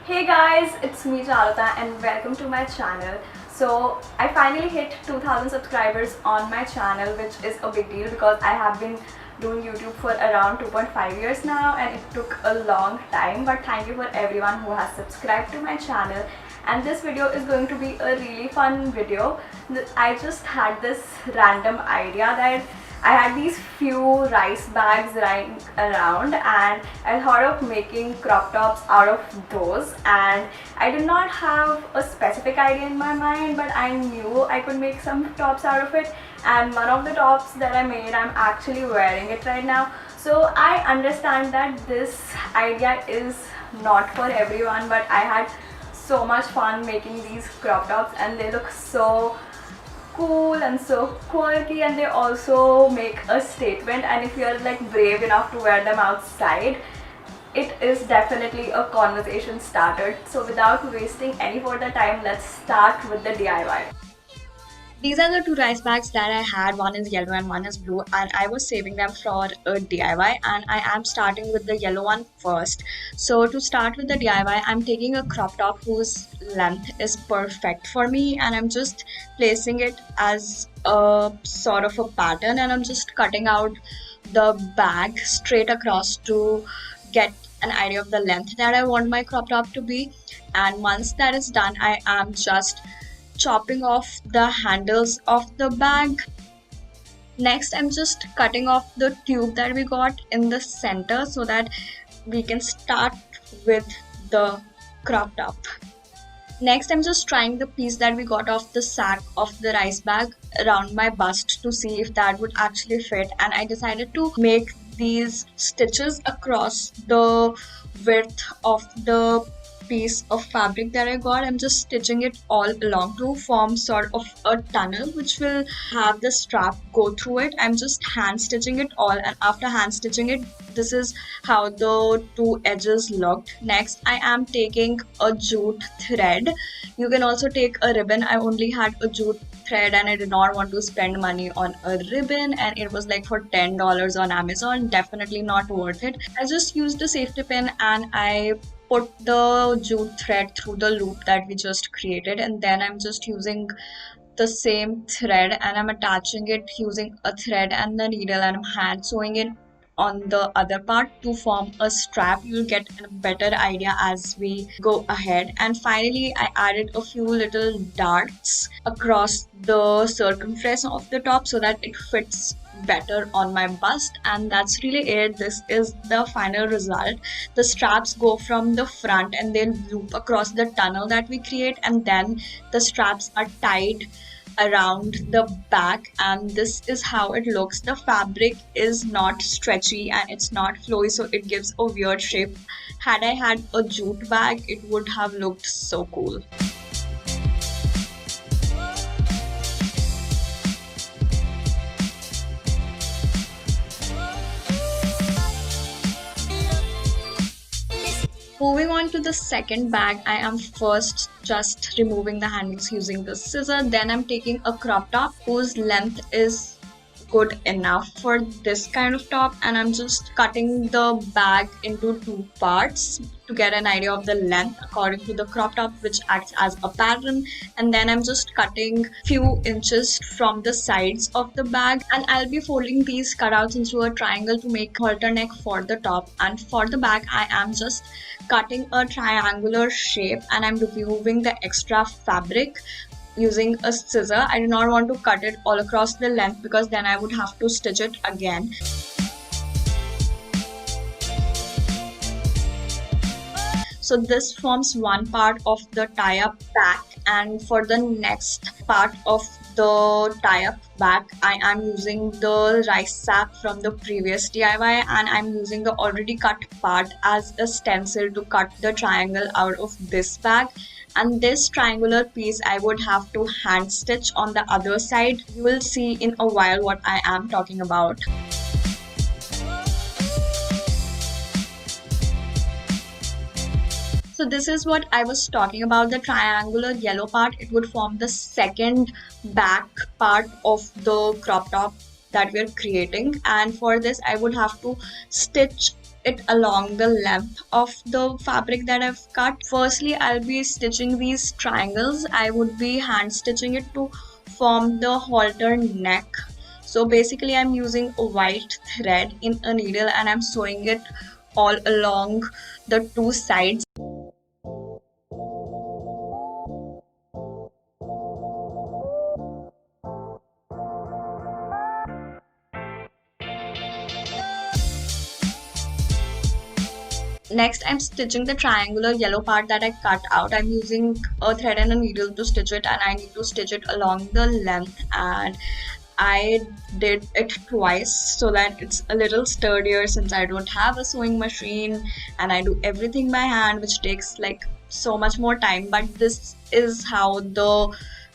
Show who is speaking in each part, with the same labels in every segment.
Speaker 1: Hey guys, it's me Charuta and welcome to my channel. So I finally hit 2000 subscribers on my channel, which is a big deal because I have been doing YouTube for around 2.5 years now and it took a long time, but thank you for everyone who has subscribed to my channel. And this video is going to be a really fun video. I just had this random idea that I had these few rice bags lying around and I thought of making crop tops out of those, and I did not have a specific idea in my mind, but I knew I could make some tops out of it, and one of the tops that I made, I'm actually wearing it right now. So I understand that this idea is not for everyone, but I had so much fun making these crop tops and they look so cool and so quirky, and they also make a statement, and if you're like brave enough to wear them outside, it is definitely a conversation starter. So without wasting any further time, let's start with the DIY.
Speaker 2: These are the two rice bags that I had. One is yellow and one is blue, and I was saving them for a DIY, and I am starting with the yellow one first. So to start with the DIY, I'm taking a crop top whose length is perfect for me, and I'm just placing it as a sort of a pattern, and I'm just cutting out the bag straight across to get an idea of the length that I want my crop top to be. And once that is done, I am just chopping off the handles of the bag. Next, I'm just cutting off the tube that we got in the center so that we can start with the crop top. Next, I'm just trying the piece that we got off the sack of the rice bag around my bust to see if that would actually fit, and I decided to make these stitches across the width of the piece of fabric that I got. I'm just stitching it all along to form sort of a tunnel which will have the strap go through it. I'm just hand stitching it all, and after hand stitching it, this is how the two edges looked. Next, I am taking a jute thread. You can also take a ribbon. I only had a jute thread and I did not want to spend money on a ribbon, and it was like for $10 on Amazon. Definitely not worth it. I just used a safety pin and I put the jute thread through the loop that we just created, and then I'm just using the same thread and I'm attaching it using a thread and the needle, and I'm hand sewing it on the other part to form a strap. You'll get a better idea as we go ahead. And finally, I added a few little darts across the circumference of the top so that it fits better on my bust, and that's really it. This is the final result. The straps go from the front and they'll loop across the tunnel that we create, and then the straps are tied around the back, and this is how it looks. The fabric is not stretchy and it's not flowy, so it gives a weird shape. Had I had a jute bag, it would have looked so cool. Moving on to the second bag, I am first just removing the handles using the scissor. Then I'm taking a crop top whose length is good enough for this kind of top, and I'm just cutting the bag into two parts to get an idea of the length according to the crop top, which acts as a pattern. And then I'm just cutting few inches from the sides of the bag, and I'll be folding these cutouts into a triangle to make halter neck for the top. And for the back, I am just cutting a triangular shape and I'm removing the extra fabric using a scissor. I do not want to cut it all across the length because then I would have to stitch it again. So this forms one part of the tie-up back, and for the next part of the tie-up back, I am using the rice sack from the previous DIY, and I'm using the already cut part as a stencil to cut the triangle out of this bag. And this triangular piece I would have to hand stitch on the other side. You will see in a while what I am talking about. So this is what I was talking about, the triangular yellow part. It would form the second back part of the crop top that we're creating, and for this I would have to stitch it along the length of the fabric that I've cut. Firstly, I'll be stitching these triangles. I would be hand stitching it to form the halter neck. So basically I'm using a white thread in a needle and I'm sewing it all along the two sides. Next, I'm stitching the triangular yellow part that I cut out. I'm using a thread and a needle to stitch it, and I need to stitch it along the length, and I did it twice so that it's a little sturdier since I don't have a sewing machine and I do everything by hand, which takes like so much more time. But this is how the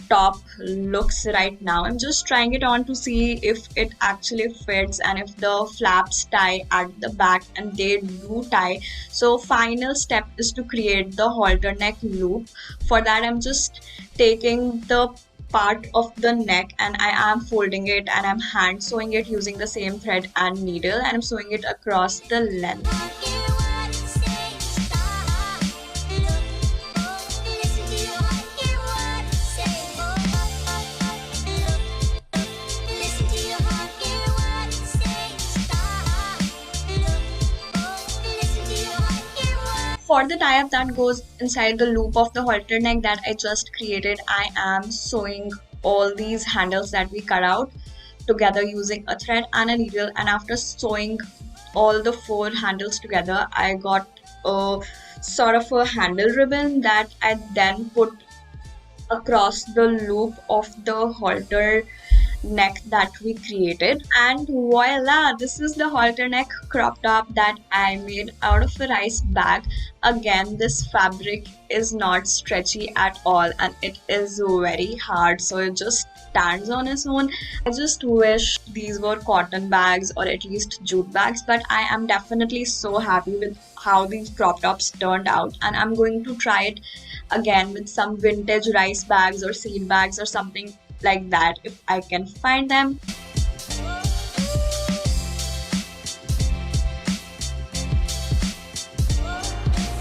Speaker 2: top looks right now. I'm just trying it on to see if it actually fits and if the flaps tie at the back, and they do tie. So final step is to create the halter neck loop. For that, I'm just taking the part of the neck and I am folding it and I'm hand sewing it using the same thread and needle, and I'm sewing it across the length. For the tie-up that goes inside the loop of the halter neck that I just created, I am sewing all these handles that we cut out together using a thread and a needle. And after sewing all the four handles together, I got a sort of a handle ribbon that I then put across the loop of the halter neck that we created. And voila, this is the halter neck crop top that I made out of a rice bag. Again, this fabric is not stretchy at all and it is very hard, so it just stands on its own. I just wish these were cotton bags or at least jute bags, but I am definitely so happy with how these crop tops turned out, and I'm going to try it again with some vintage rice bags or seed bags or something like that if I can find them.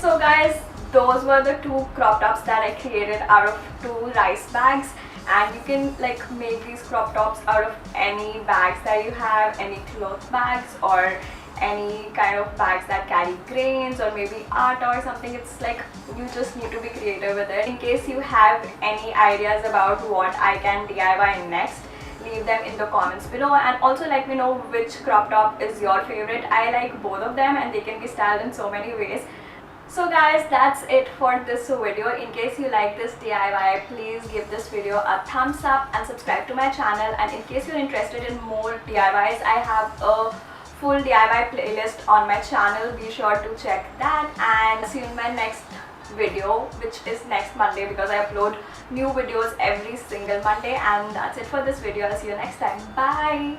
Speaker 1: So guys, those were the two crop tops that I created out of two rice bags, and you can like make these crop tops out of any bags that you have, any cloth bags or any kind of bags that carry grains or maybe art or something. It's like you just need to be creative with it. In case you have any ideas about what I can DIY next, leave them in the comments below, and also let me know which crop top is your favorite. I like both of them and they can be styled in so many ways. So guys, that's it for this video. In case you like this DIY, please give this video a thumbs up and subscribe to my channel. And in case you're interested in more DIYs, I have a full DIY playlist on my channel. Be sure to check that, and see you in my next video, which is next Monday, because I upload new videos every single Monday. And that's it for this video. I'll see you next time. Bye.